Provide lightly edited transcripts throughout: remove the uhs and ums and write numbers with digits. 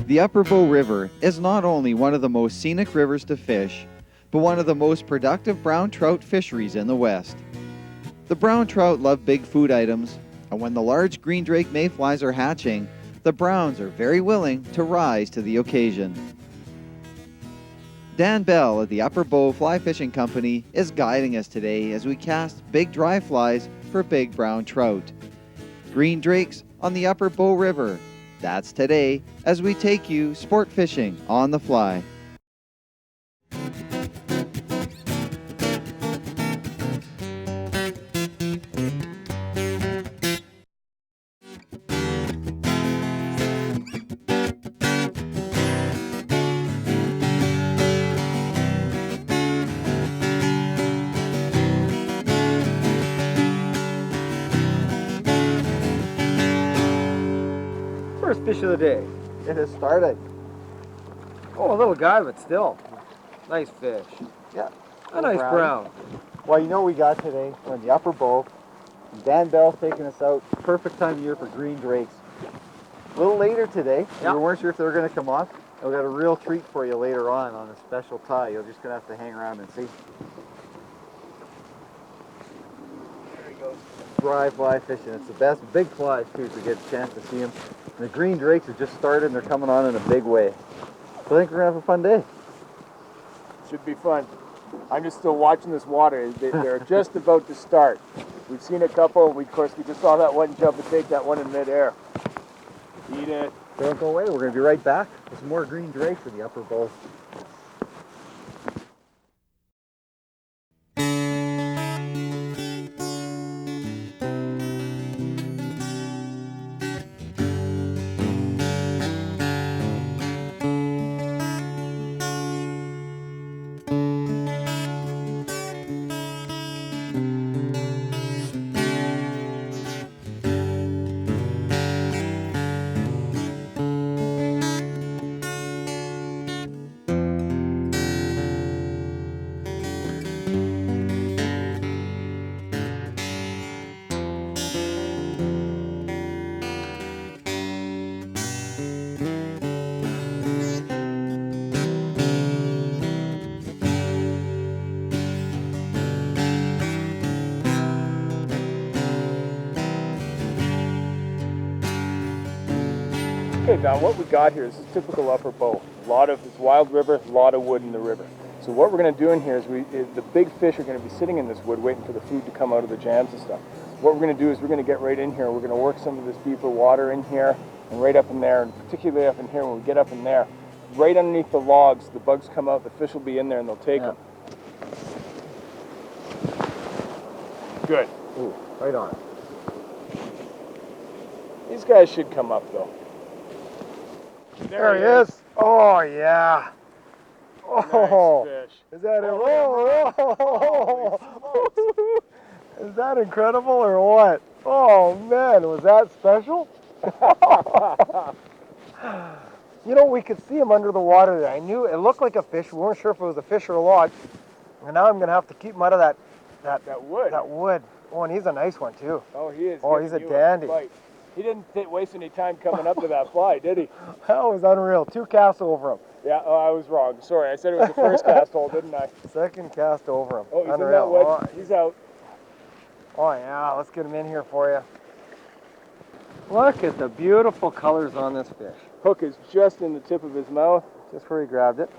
The Upper Bow River is not only one of the most scenic rivers to fish, but one of the most productive brown trout fisheries in the West. The brown trout love big food items, and when the large green drake mayflies are hatching, the browns are very willing to rise to the occasion. Dan Bell of the Upper Bow Fly Fishing Company is guiding us today as we cast big dry flies for big brown trout. Green drakes on the Upper Bow River. That's today as we take you sport fishing on the fly. First fish of the day. It has started. Oh, a little guy, but still. Nice fish. Yeah. A nice brown. Well, you know we got today, we're in the Upper Bow. Dan Bell's taking us out. Perfect time of year for green drakes. A little later today. Yeah. We weren't sure if they were going to come off. We've got a real treat for you later on a special tie. You're just going to have to hang around and see. There he goes. Dry fly fishing. It's the best. Big flies too, so you get a chance to see them. And the green drakes have just started and they're coming on in a big way. So I think we're going to have a fun day. Should be fun. I'm just still watching this water. They're just about to start. We've seen a couple. Of course, we just saw that one jump and take that one in midair. Eat it. Don't go away. We're going to be right back with some more green drakes in the Upper Bow. Okay, Don, what we got here is typical Upper Bow. A lot of, it's wild river, a lot of wood in the river. So what we're going to do in here is the big fish are going to be sitting in this wood waiting for the food to come out of the jams and stuff. What we're going to do is we're going to get right in here. We're going to work some of this deeper water in here and right up in there, and particularly up in here when we get up in there. Right underneath the logs, the bugs come out, the fish will be in there and they'll take them. Good. Ooh, right on. These guys should come up though. There he is. Oh, yeah. Oh, nice fish. Is that it? Oh, is that incredible or what? Oh, man, was that special? You know, we could see him under the water there. I knew it looked like a fish. We weren't sure if it was a fish or a log. And now I'm going to have to keep him out of that wood. Oh, and he's a nice one, too. Oh, he is. Oh, he's a dandy. He didn't waste any time coming up to that fly, did he? That was unreal. 2 casts over him. Yeah, oh, I was wrong. Sorry, I said it was the first cast hole, didn't I? Second cast over him. Oh, he's unreal. in that wood. Oh, he's out. Oh, yeah. Let's get him in here for you. Look at the beautiful colors on this fish. Hook is just in the tip of his mouth. Just where he grabbed it.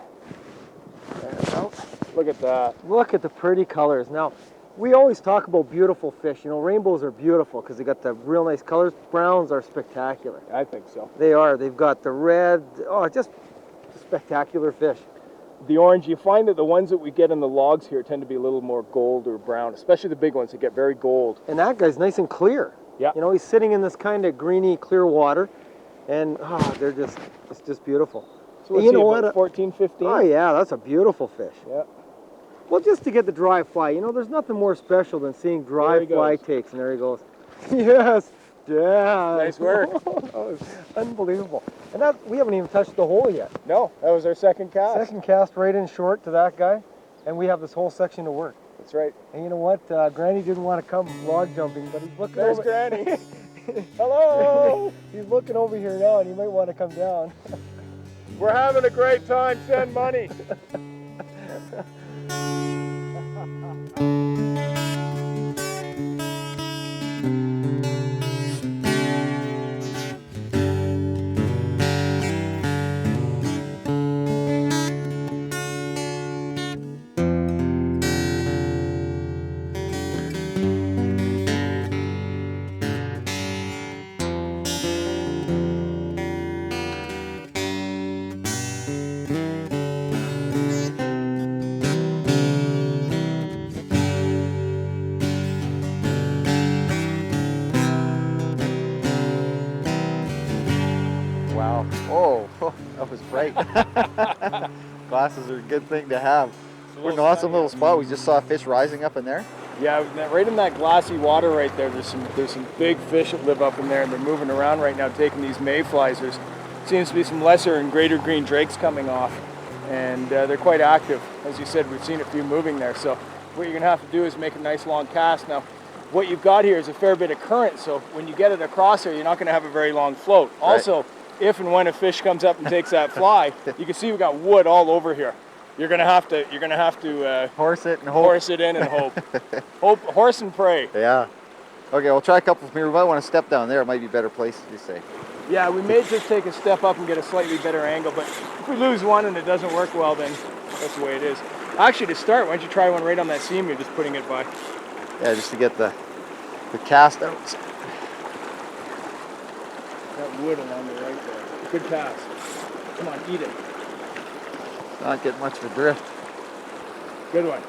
There we go. Look at that. Look at the pretty colors. Now, we always talk about beautiful fish. You know, rainbows are beautiful because they got the real nice colors. Browns are spectacular. I think so. They are. They've got the red. Oh, just spectacular fish. The orange, you find that the ones that we get in the logs here tend to be a little more gold or brown, especially the big ones that get very gold. And that guy's nice and clear. Yeah. You know, he's sitting in this kind of greeny, clear water, and it's just beautiful. So what's you know about what? 14, 15? Oh yeah, that's a beautiful fish. Yeah. Well, just to get the dry fly, you know, there's nothing more special than seeing dry fly takes, and there he goes. Yes, yeah. Nice work. Unbelievable. And that, we haven't even touched the hole yet. No, that was our second cast. Second cast right in short to that guy, and we have this whole section to work. That's right. And you know what? Granny didn't want to come log jumping, but he's looking There's over. Granny. Hello. He's looking over here now, and he might want to come down. We're having a great time. Send money. Wow. Oh, that was bright. Glasses are a good thing to have. We're in an awesome little spot. We just saw a fish rising up in there. Yeah, right in that glassy water right there, there's some big fish that live up in there, and they're moving around right now taking these mayflies. There seems to be some lesser and greater green drakes coming off, and they're quite active. As you said, we've seen a few moving there, so what you're going to have to do is make a nice long cast. Now, what you've got here is a fair bit of current, so when you get it across here, you're not going to have a very long float. Right. Also, if and when a fish comes up and takes that fly, you can see we've got wood all over here. You're gonna have to Horse it and hope. horse it in and hope. Horse and pray. Yeah. Okay, we'll try a couple from here. We might want to step down there. It might be a better place, you say. Yeah, we may just take a step up and get a slightly better angle, but if we lose one and it doesn't work well, then that's the way it is. Actually, to start, why don't you try one right on that seam you're just putting it by? Yeah, just to get the cast out. That wood along the right there. Good cast. Come on, eat it. Not getting much of a drift. Good one.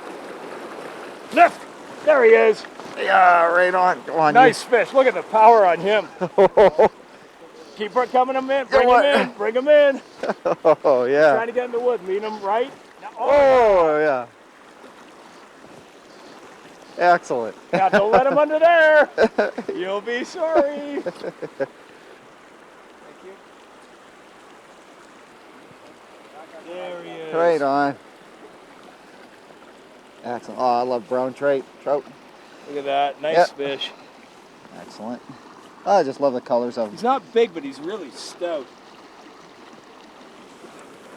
Lift! There he is. Yeah, right on. Go on. Nice fish. Look at the power on him. Keep coming him in. Bring him in. Bring him in. Oh, yeah. Trying to get in the wood. Lead him right. Now, Oh, yeah. Excellent. Now don't let him under there. You'll be sorry. Thank you. There he is. Right on. Excellent. Oh, I love brown trout. Look at that. Nice fish. Excellent. Oh, I just love the colors of He's them. not big, but he's really stout.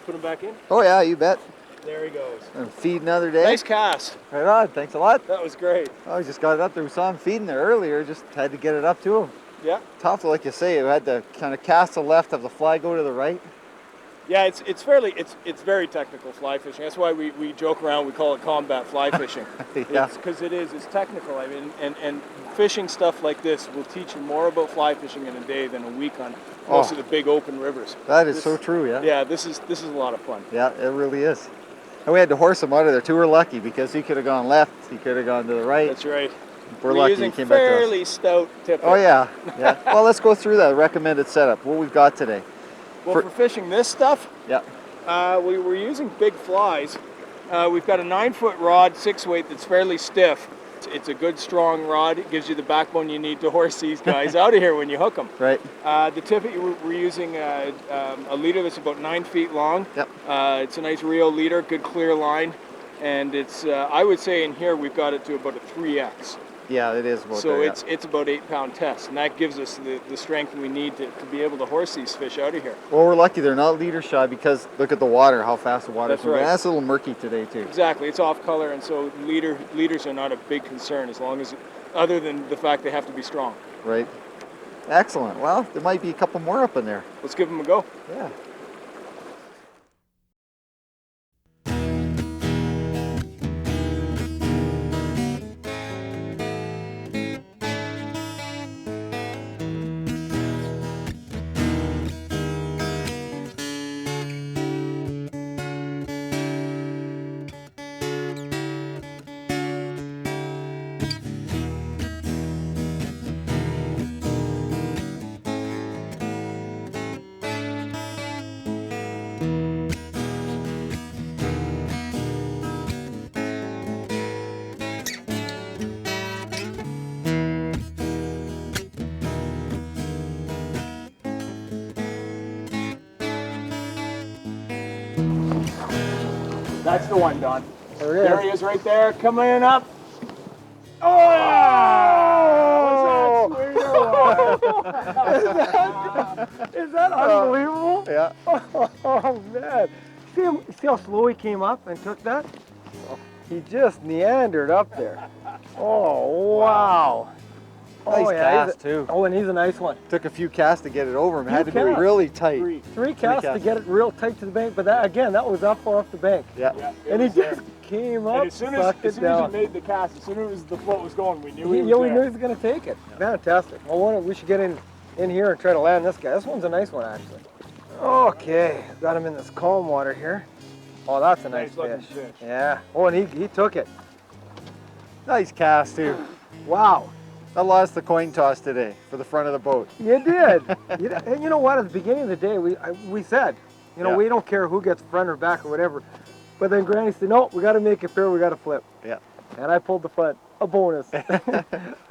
Put him back in. Oh, yeah, you bet. There he goes. And feed another day. Nice cast. Right on. Thanks a lot. That was great. Oh, we just got it up there. We saw him feeding there earlier. Just had to get it up to him. Yeah. Tough, like you say. You had to kind of cast to the left, have the fly go to the right. Yeah, it's very technical fly fishing. That's why we joke around. We call it combat fly fishing. Yeah. Because it's technical. I mean, and fishing stuff like this will teach you more about fly fishing in a day than a week on most of the big open rivers. That is so true, yeah. Yeah, this is a lot of fun. Yeah, it really is. And we had to horse him out of there too. We're lucky because he could have gone left, he could have gone to the right. That's right. We're lucky using he came back to us. fairly stout tip. Oh yeah, yeah. Well, let's go through that recommended setup. What we've got today. Well, for fishing this stuff, Yeah. we're using big flies. We've got a 9-foot rod, 6-weight that's fairly stiff. It's a good strong rod. It gives you the backbone you need to horse these guys out of here when you hook them. Right. The tippet, we're using a leader that's about 9 feet long. Yep. It's a nice Rio leader, good clear line. And it's, I would say in here we've got it to about a 3X. Yeah, it is about So there, it's about 8-pound test, and that gives us the strength we need to be able to horse these fish out of here. Well, we're lucky they're not leader shy because look at the water, how fast the water's That's moving. right. That's a little murky today too. Exactly, it's off color, and so leaders are not a big concern as long as, other than the fact they have to be strong. Right. Excellent. Well, there might be a couple more up in there. Let's give them a go. Yeah. That's the one, Don. There He is right there, coming up. Oh, yeah! Was that sweet or what? Is that unbelievable? Yeah. Oh man. See how slow he came up and took that? He just meandered up there. Oh, wow. Nice cast, he's too. Oh, and he's a nice one. Took a few casts to get it over him. Few Had to be casts. really tight. Three casts to get it real tight to the bank, but that, again, that was that far off the bank. Yeah. And he just came up, And as soon sucked as it he down. made the cast, as soon as the float was going, we knew he was We there. knew he was going to take it. Fantastic. Well, we should get in here and try to land this guy. This one's a nice one, actually. Okay, got him in this calm water here. Oh, that's a nice looking fish. fish. Yeah. Oh, and he took it. Nice cast, too. Wow. I lost the coin toss today for the front of the boat. You did. And you know what? At the beginning of the day, we said, Yeah. we don't care who gets front or back or whatever. But then Granny said, no, we got to make it fair. We got to flip. Yeah. And I pulled the front. A bonus.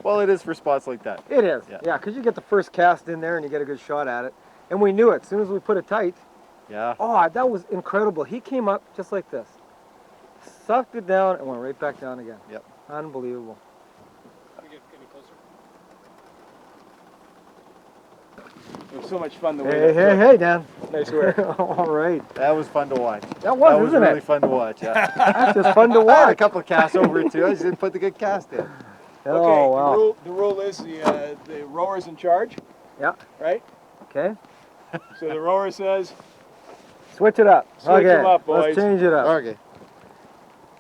Well, it is for spots like that. It is. Yeah. Yeah, because you get the first cast in there and you get a good shot at it. And we knew it. As soon as we put it tight, Yeah. oh, that was incredible. He came up just like this. Sucked it down and went right back down again. Yep. Unbelievable. It was so much fun the way Hey, Dan. Nice work. All right. That was fun to watch. That was, isn't really it? fun to watch, yeah. That's just fun to I had a watch. couple of casts over it, too. I just didn't put the good cast in. Oh, wow. the rule is the rower's in charge, Yeah. right? Okay. So the rower says, Switch it up. Switch okay. 'em up, boys. Let's change it up. Okay.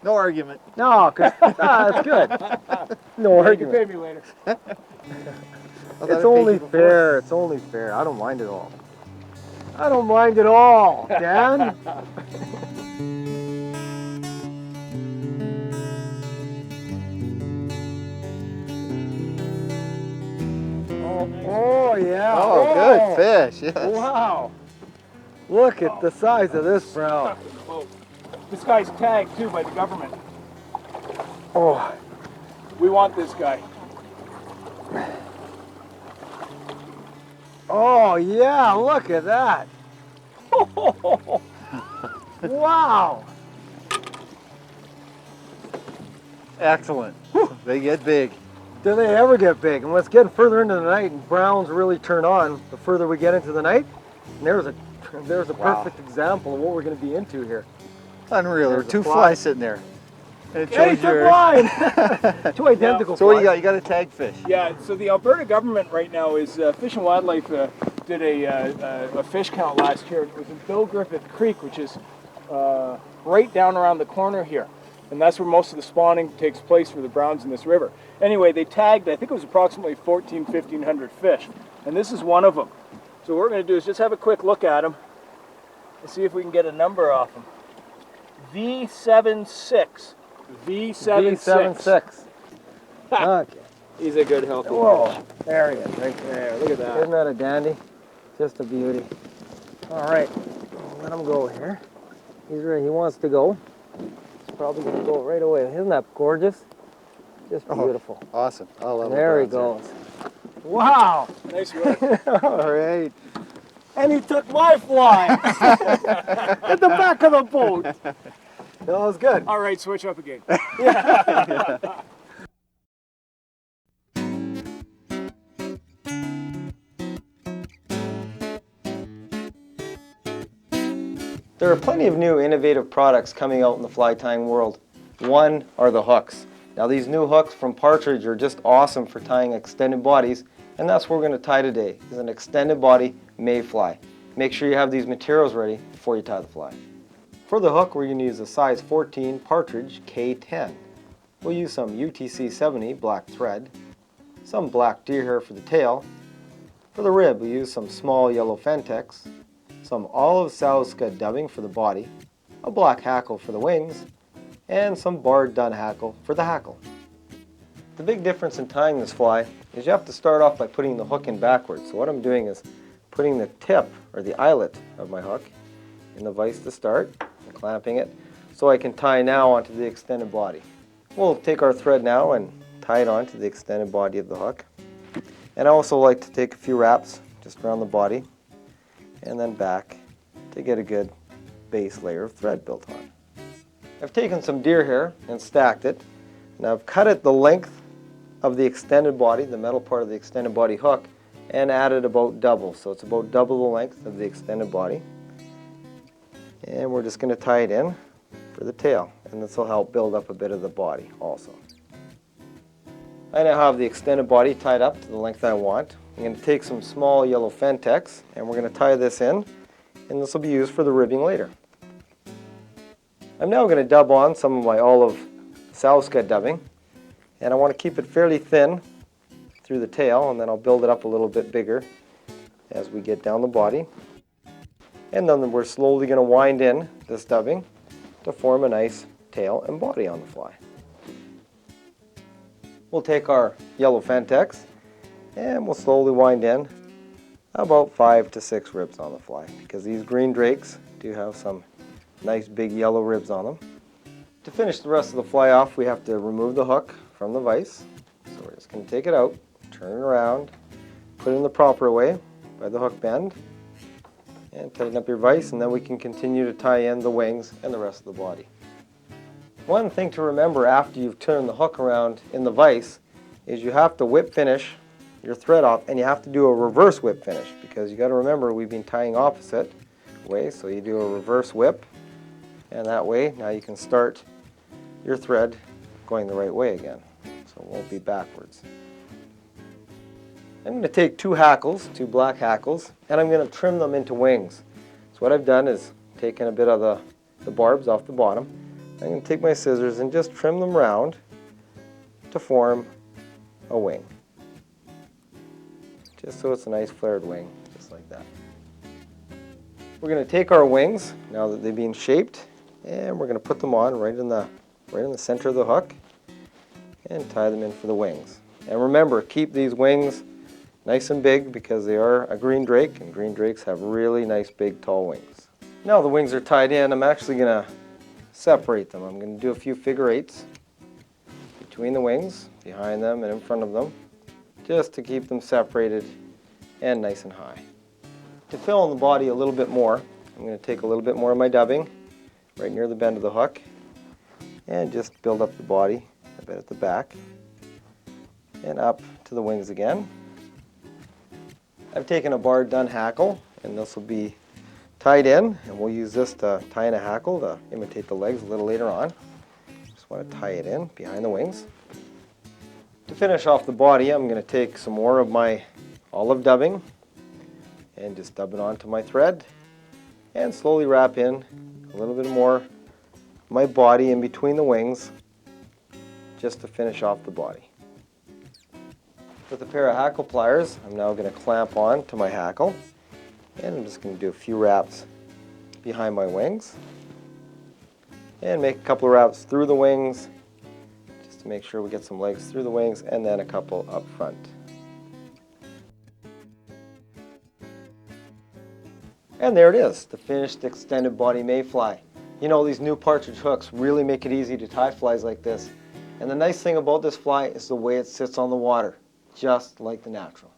No argument. No, because that's good. No you can argument. pay me later. It's only fair. It's only fair. I don't mind at all. I don't mind at all, Dan. Oh, yeah. Oh, good fish, yes. Wow. Look at the size of this brown. This guy's tagged too by the government. Oh, We want this guy. oh yeah, look at that. Wow. Excellent. They get big. Do they ever get big? And when it's getting further into the night and browns really turn on, the further we get into the night, and there's a Wow. perfect example of what we're going to be into here. Unreal. There were There's a two fly. flies sitting there. And it Hey, shows took your... mine. Two identical So what do you flies. got? You got a tag fish. Yeah, so the Alberta government right now is, Fish and Wildlife did a fish count last year. It was in Bill Griffith Creek, which is right down around the corner here. And that's where most of the spawning takes place for the browns in this river. Anyway, they tagged, I think it was approximately 1,500 fish. And this is one of them. So what we're going to do is just have a quick look at him and see if we can get a number off him. V76. V76. Okay. He's a good healthy Whoa. fish. There he is, right there. There, look at that. Isn't that a dandy? Just a beauty. All right, let him go here. He's ready. He wants to go. He's probably going to go right away. Isn't that gorgeous? Just beautiful. Awesome. I love the There he browns goes. Wow. Nice work. All right. And he took my fly at the back of the boat. That was good. All right, switch up again. There are plenty of new innovative products coming out in the fly tying world. One are the hooks. Now these new hooks from Partridge are just awesome for tying extended bodies, and that's what we're going to tie today, is an extended body mayfly. Make sure you have these materials ready before you tie the fly. For the hook, we're going to use a size 14 Partridge K10. We'll use some UTC 70 black thread, some black deer hair for the tail. For the rib, we use some small yellow Fentex, some olive sow scud dubbing for the body, a black hackle for the wings, and some barred dun hackle for the hackle. The big difference in tying this fly is you have to start off by putting the hook in backwards. So what I'm doing is putting the tip or the eyelet of my hook in the vise to start and clamping it so I can tie now onto the extended body. We'll take our thread now and tie it onto the extended body of the hook. And I also like to take a few wraps just around the body and then back to get a good base layer of thread built on. I've taken some deer hair and stacked it, and I've cut it the length of the extended body, the metal part of the extended body hook, and added about double. So it's about double the length of the extended body. And we're just going to tie it in for the tail, and this will help build up a bit of the body also. I now have the extended body tied up to the length I want. I'm going to take some small yellow Fentex and we're going to tie this in, and this will be used for the ribbing later. I'm now going to dub on some of my olive Salsca dubbing, and I want to keep it fairly thin through the tail, and then I'll build it up a little bit bigger as we get down the body. And then we're slowly going to wind in this dubbing to form a nice tail and body on the fly. We'll take our yellow Fentex and we'll slowly wind in about 5 to 6 ribs on the fly, because these green drakes do have some nice big yellow ribs on them. To finish the rest of the fly off, we have to remove the hook from the vise. So we're just going to take it out, turn it around, put it in the proper way by the hook bend, and tighten up your vise, and then we can continue to tie in the wings and the rest of the body. One thing to remember after you've turned the hook around in the vise is you have to whip finish your thread off, and you have to do a reverse whip finish, because you got to remember we've been tying opposite way, so you do a reverse whip, and that way now you can start your thread going the right way again, so it won't be backwards. I'm going to take 2 hackles, 2 black hackles, and I'm going to trim them into wings. So what I've done is taken a bit of the barbs off the bottom. I'm going to take my scissors and just trim them round to form a wing. Just so it's a nice flared wing, just like that. We're going to take our wings, now that they've been shaped, and we're going to put them on right in the center of the hook and tie them in for the wings. And remember, keep these wings nice and big, because they are a green drake, and green drakes have really nice big tall wings. Now the wings are tied in, I'm actually going to separate them. I'm going to do a few figure eights between the wings, behind them and in front of them, just to keep them separated and nice and high. To fill in the body a little bit more, I'm going to take a little bit more of my dubbing right near the bend of the hook and just build up the body a bit at the back and up to the wings again. I've taken a barred done hackle, and this will be tied in, and we'll use this to tie in a hackle to imitate the legs a little later on. Just want to tie it in behind the wings. To finish off the body, I'm going to take some more of my olive dubbing and just dub it onto my thread and slowly wrap in a little bit more of my body in between the wings just to finish off the body. With a pair of hackle pliers, I'm now going to clamp on to my hackle, and I'm just going to do a few wraps behind my wings and make a couple of wraps through the wings just to make sure we get some legs through the wings, and then a couple up front. And there it is, the finished extended body mayfly. You know, these new partridge hooks really make it easy to tie flies like this, and the nice thing about this fly is the way it sits on the water, just like the natural.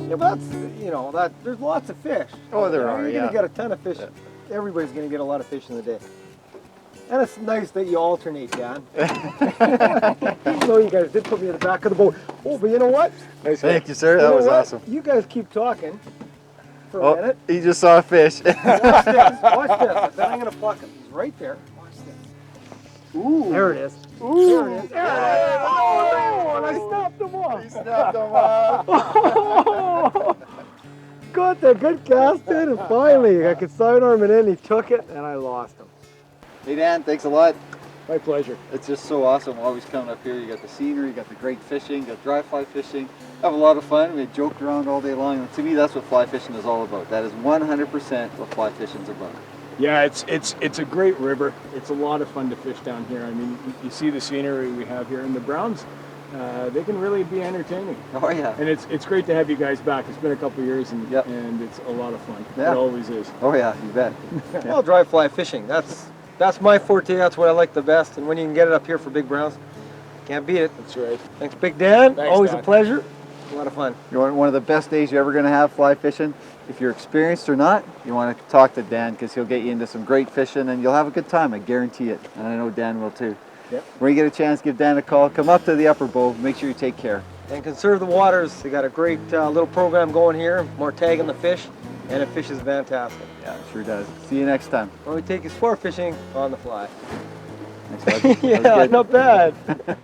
Yeah, but that's, you know, there's lots of fish. Oh, there are, You're yeah. going to get a ton of fish. Yeah. Everybody's going to get a lot of fish in the day. And it's nice that you alternate, Dan. Even though you guys did put me in the back of the boat. Oh, but you know what? Nice. Thank you, sir. That was awesome. You guys keep talking for a minute. He just saw a fish. Watch this. Watch this. Then I'm going to pluck him. He's right there. Watch this. Ooh. There it is. Ooh. There it is. There it is. Oh, and I snapped him off. He snapped him off. Oh, got the good cast in, and finally I could sidearm it in. He took it, and I lost him. Hey, Dan, thanks a lot. My pleasure. It's just so awesome always coming up here. You got the scenery, you got the great fishing, you got dry fly fishing. Have a lot of fun. We joked around all day long. And to me, that's what fly fishing is all about. That is 100% what fly fishing is about. Yeah, it's a great river. It's a lot of fun to fish down here. I mean, you see the scenery we have here, and the Browns, they can really be entertaining. Oh yeah. And it's great to have you guys back. It's been a couple of years, and Yep. and it's a lot of fun. Yeah. It always is. Oh yeah, you bet. Well, dry fly fishing. That's my forte. That's what I like the best. And when you can get it up here for big browns, can't beat it. That's right. Thanks, Big Dan. Thanks, Always Dan. a pleasure. A lot of fun. You want one of the best days you're ever going to have fly fishing? If you're experienced or not, you want to talk to Dan, because he'll get you into some great fishing and you'll have a good time. I guarantee it. And I know Dan will too. Yep. When you get a chance, give Dan a call. Come up to the Upper Bow. Make sure you take care. And conserve the waters. They got a great little program going here. More tagging the fish, and it fishes fantastic. Yeah, it sure does. See you next time. When we take you sport fishing on the fly. Thanks, bud. That was Yeah, good. not bad.